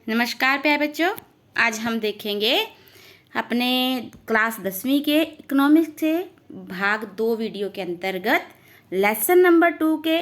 नमस्कार प्यारे बच्चों, आज हम देखेंगे अपने क्लास 10वीं के इकोनॉमिक्स से भाग 2 वीडियो के अंतर्गत लेसन नंबर 2 के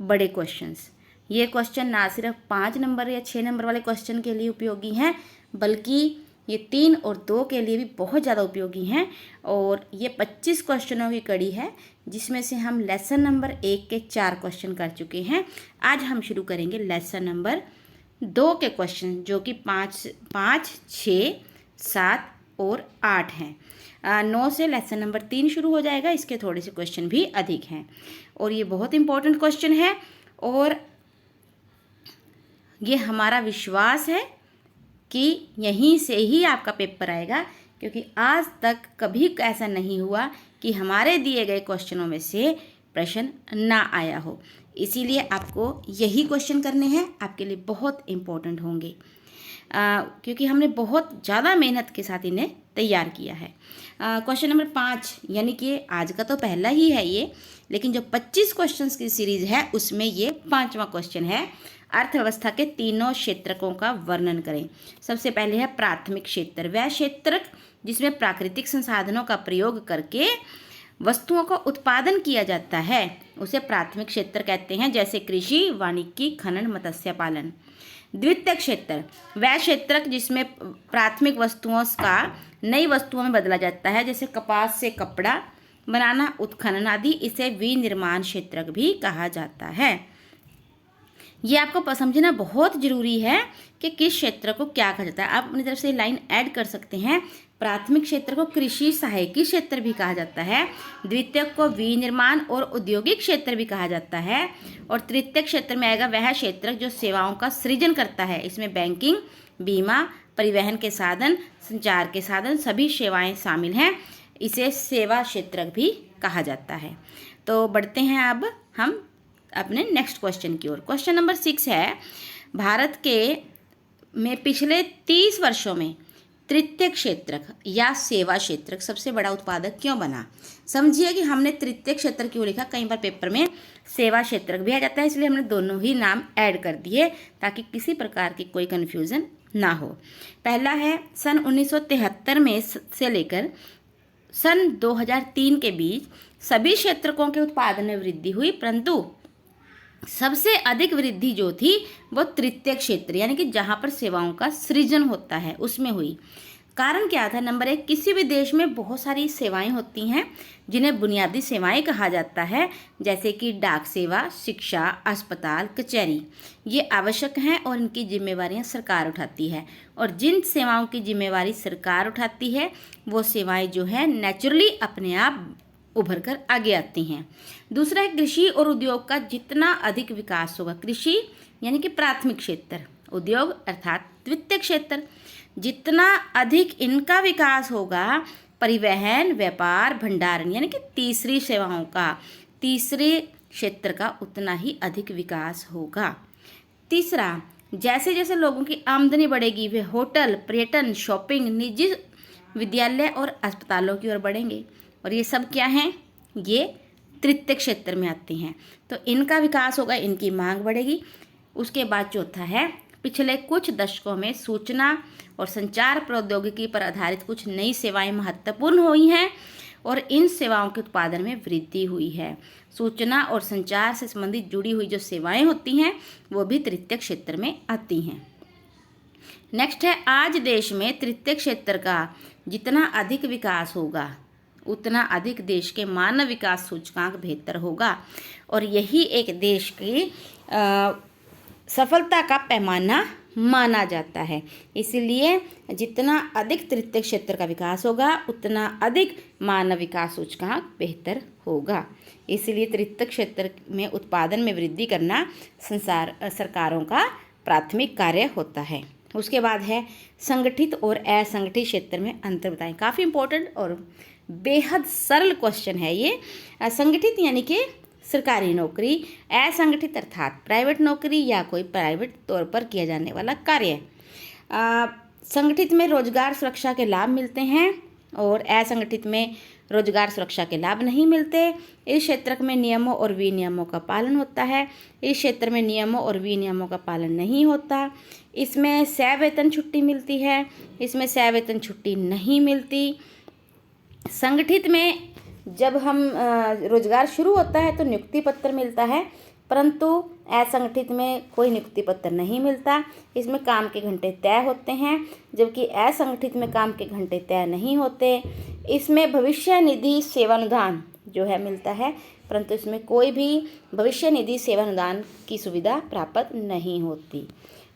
बड़े क्वेश्चंस। ये क्वेश्चन ना सिर्फ 5 नंबर या 6 नंबर वाले क्वेश्चन के लिए उपयोगी हैं, बल्कि ये 3 और 2 के लिए भी बहुत ज़्यादा उपयोगी हैं। और ये 25 क्वेश्चनों की कड़ी है, जिसमें से हम लेसन नंबर 1 के 4 क्वेश्चन कर चुके हैं। आज हम शुरू करेंगे लेसन नंबर 2 के क्वेश्चन, जो कि 5, 6, 7 और 8 हैं। 9 से लेसन नंबर 3 शुरू हो जाएगा। इसके थोड़े से क्वेश्चन भी अधिक हैं और ये बहुत इंपॉर्टेंट क्वेश्चन है। और ये हमारा विश्वास है कि यहीं से ही आपका पेपर आएगा, क्योंकि आज तक कभी ऐसा नहीं हुआ कि हमारे दिए गए क्वेश्चनों में से प्रश्न ना आया हो। इसीलिए आपको यही क्वेश्चन करने हैं, आपके लिए बहुत इम्पोर्टेंट होंगे, क्योंकि हमने बहुत ज़्यादा मेहनत के साथ इन्हें तैयार किया है। क्वेश्चन नंबर 5, यानी कि आज का तो पहला ही है ये, लेकिन जो 25 क्वेश्चंस की सीरीज़ है उसमें ये 5वां क्वेश्चन है। अर्थव्यवस्था के तीनों क्षेत्रकों का वर्णन करें। सबसे पहले है प्राथमिक क्षेत्र। वह क्षेत्र जिसमें प्राकृतिक संसाधनों का प्रयोग करके वस्तुओं का उत्पादन किया जाता है उसे प्राथमिक क्षेत्र कहते हैं, जैसे कृषि, वानिकी, खनन, मत्स्य पालन। द्वितीयक क्षेत्र वह क्षेत्र जिसमें प्राथमिक वस्तुओं का नई वस्तुओं में बदला जाता है, जैसे कपास से कपड़ा बनाना, उत्खनन आदि। इसे विनिर्माण क्षेत्र भी कहा जाता है। ये आपको समझना बहुत ज़रूरी है कि किस क्षेत्र को क्या कहा जाता है। आप अपनी तरफ से लाइन ऐड कर सकते हैं। प्राथमिक क्षेत्र को कृषि सहायकी क्षेत्र भी कहा जाता है, द्वितीयक को विनिर्माण और औद्योगिक क्षेत्र भी कहा जाता है, और तृतीयक क्षेत्र में आएगा वह क्षेत्र जो सेवाओं का सृजन करता है। इसमें बैंकिंग, बीमा, परिवहन के साधन, संचार के साधन, सभी सेवाएं शामिल हैं। इसे सेवा क्षेत्र भी कहा जाता है। तो बढ़ते हैं अब हम अपने नेक्स्ट क्वेश्चन की ओर। क्वेश्चन नंबर 6 है, भारत के में पिछले 30 वर्षों में तृतीय क्षेत्र या सेवा क्षेत्र सबसे बड़ा उत्पादक क्यों बना। समझिए कि हमने तृतीय क्षेत्र क्यों लिखा। कई बार पेपर में सेवा क्षेत्र भी आ जाता है, इसलिए हमने दोनों ही नाम ऐड कर दिए ताकि किसी प्रकार की कोई कन्फ्यूज़न ना हो। पहला है, सन 1973 में से लेकर सन 2003 के बीच सभी क्षेत्रकों के उत्पादन में वृद्धि हुई, परंतु सबसे अधिक वृद्धि जो थी वो तृतीय क्षेत्र यानी कि जहाँ पर सेवाओं का सृजन होता है उसमें हुई। कारण क्या था? नंबर 1, किसी भी देश में बहुत सारी सेवाएं होती हैं जिन्हें बुनियादी सेवाएं कहा जाता है, जैसे कि डाक सेवा, शिक्षा, अस्पताल, कचहरी। ये आवश्यक हैं और इनकी जिम्मेवारियां सरकार उठाती है, और जिन सेवाओं की जिम्मेवारी सरकार उठाती है वो सेवाएं जो है नेचुरली अपने आप उभर कर आगे आती हैं। दूसरा है, कृषि और उद्योग का जितना अधिक विकास होगा, कृषि यानी कि प्राथमिक क्षेत्र, उद्योग अर्थात द्वितीय क्षेत्र, जितना अधिक इनका विकास होगा, परिवहन, व्यापार, भंडारण यानी कि तीसरी सेवाओं का, तीसरे क्षेत्र का उतना ही अधिक विकास होगा। तीसरा, जैसे जैसे लोगों की आमदनी बढ़ेगी वे होटल, पर्यटन, शॉपिंग, निजी विद्यालय और अस्पतालों की ओर बढ़ेंगे, और ये सब क्या हैं? ये तृतीय क्षेत्र में आते हैं। तो इनका विकास होगा, इनकी मांग बढ़ेगी। उसके बाद चौथा है, पिछले कुछ दशकों में सूचना और संचार प्रौद्योगिकी पर आधारित कुछ नई सेवाएं महत्वपूर्ण हुई हैं और इन सेवाओं के उत्पादन में वृद्धि हुई है। सूचना और संचार से संबंधित जुड़ी हुई जो सेवाएं होती हैं वो भी तृतीय क्षेत्र में आती हैं। नेक्स्ट है, आज देश में तृतीय क्षेत्र का जितना अधिक विकास होगा उतना अधिक देश के मानव विकास सूचकांक बेहतर होगा, और यही एक देश की सफलता का पैमाना माना जाता है। इसलिए जितना अधिक तृतीय क्षेत्र का विकास होगा उतना अधिक मानव विकास सूचकांक बेहतर होगा। इसलिए तृतीय क्षेत्र में उत्पादन में वृद्धि करना सरकारों का प्राथमिक कार्य होता है। उसके बाद है, संगठित और असंगठित क्षेत्र में अंतर बताएं। काफ़ी इंपॉर्टेंट और बेहद सरल क्वेश्चन है ये। संगठित यानी कि सरकारी नौकरी, असंगठित अर्थात प्राइवेट नौकरी या कोई प्राइवेट तौर पर किया जाने वाला कार्य। संगठित में रोजगार सुरक्षा के लाभ मिलते हैं, और असंगठित में रोजगार सुरक्षा के लाभ नहीं मिलते। इस क्षेत्र में नियमों और विनियमों का पालन होता है। इस क्षेत्र में नियमों और विनियमों का पालन नहीं होता। इसमें सवेतन छुट्टी मिलती है, इसमें सवेतन छुट्टी नहीं मिलती। संगठित में जब हम रोजगार शुरू होता है तो नियुक्ति पत्र मिलता है, परंतु असंगठित में कोई नियुक्ति पत्र नहीं मिलता। इसमें काम के घंटे तय होते हैं, जबकि असंगठित में काम के घंटे तय नहीं होते। इसमें भविष्य निधि सेवानुदान जो है मिलता है, परंतु इसमें कोई भी भविष्य निधि सेवानुदान की सुविधा प्राप्त नहीं होती।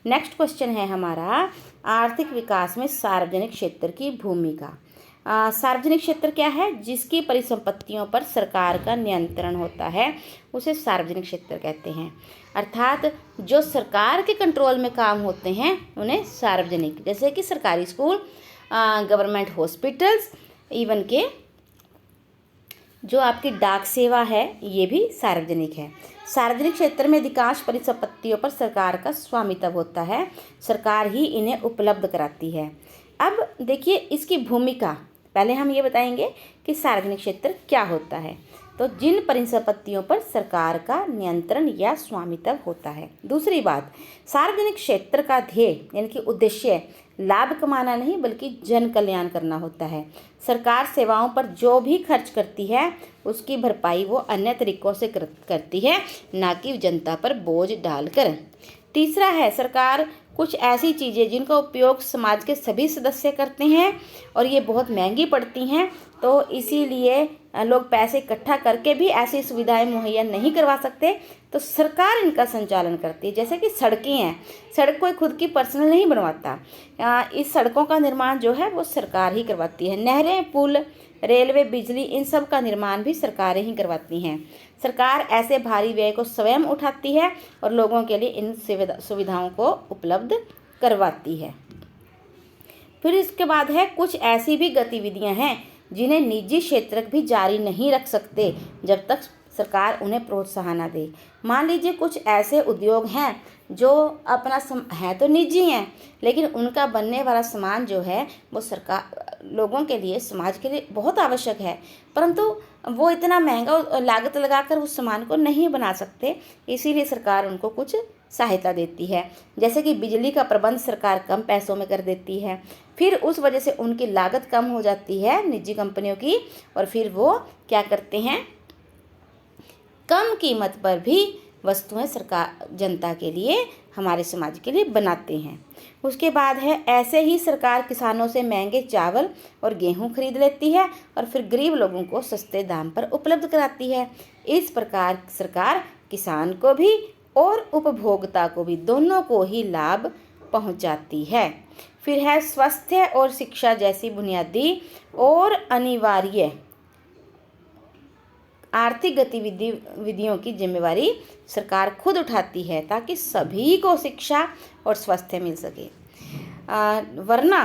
नेक्स्ट क्वेश्चन है हमारा, आर्थिक विकास में सार्वजनिक क्षेत्र की भूमिका। सार्वजनिक क्षेत्र क्या है? जिसकी परिसंपत्तियों पर सरकार का नियंत्रण होता है उसे सार्वजनिक क्षेत्र कहते हैं। अर्थात जो सरकार के कंट्रोल में काम होते हैं उन्हें सार्वजनिक, जैसे कि सरकारी स्कूल, गवर्नमेंट हॉस्पिटल्स, इवन के जो आपकी डाक सेवा है ये भी सार्वजनिक है। सार्वजनिक क्षेत्र में अधिकांश परिसंपत्तियों पर सरकार का स्वामित्व होता है, सरकार ही इन्हें उपलब्ध कराती है। अब देखिए इसकी भूमिका, पहले हम ये बताएंगे कि सार्वजनिक क्षेत्र क्या होता है। तो जिन परिसंपत्तियों पर सरकार का नियंत्रण या स्वामित्व होता है। दूसरी बात, सार्वजनिक क्षेत्र का ध्येय यानी कि उद्देश्य लाभ कमाना नहीं बल्कि जन कल्याण करना होता है। सरकार सेवाओं पर जो भी खर्च करती है उसकी भरपाई वो अन्य तरीकों से करती है, ना कि जनता पर बोझ डालकर। तीसरा है, सरकार कुछ ऐसी चीज़ें जिनका उपयोग समाज के सभी सदस्य करते हैं और ये बहुत महंगी पड़ती हैं, तो इसीलिए लोग पैसे इकट्ठा करके भी ऐसी सुविधाएं मुहैया नहीं करवा सकते, तो सरकार इनका संचालन करती है। जैसे कि सड़कें हैं, सड़क कोई खुद की पर्सनल नहीं बनवाता, इस सड़कों का निर्माण जो है वो सरकार ही करवाती है। नहरें, पुल, रेलवे, बिजली, इन सब का निर्माण भी सरकारें ही करवाती हैं। सरकार ऐसे भारी व्यय को स्वयं उठाती है और लोगों के लिए इन सुविधाओं को उपलब्ध करवाती है। फिर इसके बाद है, कुछ ऐसी भी गतिविधियां हैं जिन्हें निजी क्षेत्र भी जारी नहीं रख सकते जब तक सरकार उन्हें प्रोत्साहन न दे। मान लीजिए कुछ ऐसे उद्योग हैं जो अपना है तो निजी हैं, लेकिन उनका बनने वाला सामान जो है वो सरकार लोगों के लिए, समाज के लिए बहुत आवश्यक है, परंतु वो इतना महंगा लागत लगाकर उस सामान को नहीं बना सकते, इसीलिए सरकार उनको कुछ सहायता देती है। जैसे कि बिजली का प्रबंध सरकार कम पैसों में कर देती है, फिर उस वजह से उनकी लागत कम हो जाती है निजी कंपनियों की, और फिर वो क्या करते हैं, कम कीमत पर भी वस्तुएं सरकार जनता के लिए, हमारे समाज के लिए बनाते हैं। उसके बाद है, ऐसे ही सरकार किसानों से महंगे चावल और गेहूं खरीद लेती है और फिर गरीब लोगों को सस्ते दाम पर उपलब्ध कराती है। इस प्रकार सरकार किसान को भी और उपभोक्ता को भी, दोनों को ही लाभ पहुंचाती है। फिर है, स्वास्थ्य और शिक्षा जैसी बुनियादी और अनिवार्य आर्थिक गतिविधियों की जिम्मेवारी सरकार खुद उठाती है ताकि सभी को शिक्षा और स्वास्थ्य मिल सके। वरना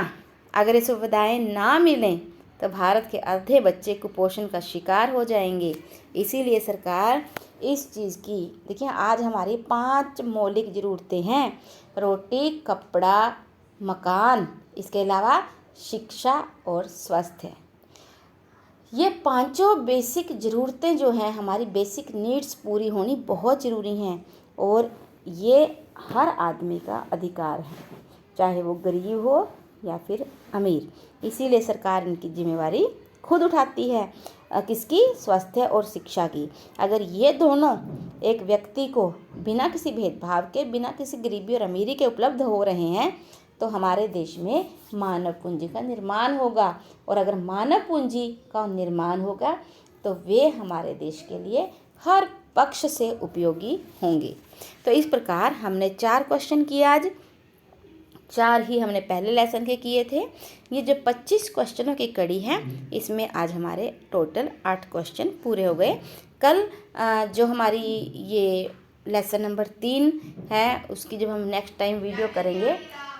अगर ये सुविधाएं ना मिलें तो भारत के आधे बच्चे कुपोषण का शिकार हो जाएंगे। इसीलिए सरकार इस चीज़ की, देखिए आज हमारी 5 मौलिक ज़रूरतें हैं, रोटी, कपड़ा, मकान, इसके अलावा शिक्षा और स्वास्थ्य। ये 5 बेसिक ज़रूरतें जो हैं, हमारी बेसिक नीड्स पूरी होनी बहुत ज़रूरी हैं और ये हर आदमी का अधिकार है, चाहे वो गरीब हो या फिर अमीर। इसीलिए सरकार इनकी जिम्मेवारी खुद उठाती है, किसकी? स्वास्थ्य और शिक्षा की। अगर ये दोनों एक व्यक्ति को बिना किसी भेदभाव के, बिना किसी गरीबी और अमीरी के उपलब्ध हो रहे हैं तो हमारे देश में मानव पूंजी का निर्माण होगा, और अगर मानव पूंजी का निर्माण होगा तो वे हमारे देश के लिए हर पक्ष से उपयोगी होंगे। तो इस प्रकार हमने 4 क्वेश्चन किए आज, 4 ही हमने पहले लेसन के किए थे। ये जो 25 क्वेश्चनों की कड़ी है, इसमें आज हमारे टोटल 8 क्वेश्चन पूरे हो गए। कल जो हमारी ये लेसन नंबर 3 है, उसकी जब हम नेक्स्ट टाइम वीडियो करेंगे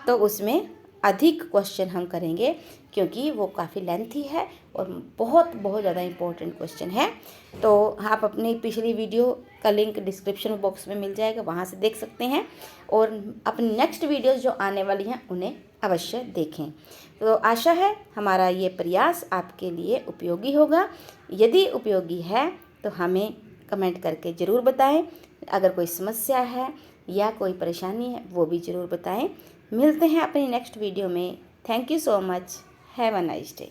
तो उसमें अधिक क्वेश्चन हम करेंगे, क्योंकि वो काफ़ी लेंथी है और बहुत ज़्यादा इम्पोर्टेंट क्वेश्चन है। तो आप अपनी पिछली वीडियो का लिंक डिस्क्रिप्शन बॉक्स में मिल जाएगा, वहाँ से देख सकते हैं। और अपनी नेक्स्ट वीडियोस जो आने वाली हैं उन्हें अवश्य देखें। तो आशा है हमारा ये प्रयास आपके लिए उपयोगी होगा। यदि उपयोगी है तो हमें कमेंट करके ज़रूर बताएं। अगर कोई समस्या है या कोई परेशानी है वो भी ज़रूर बताएं। मिलते हैं अपनी नेक्स्ट वीडियो में। Thank you so much. Have a nice day.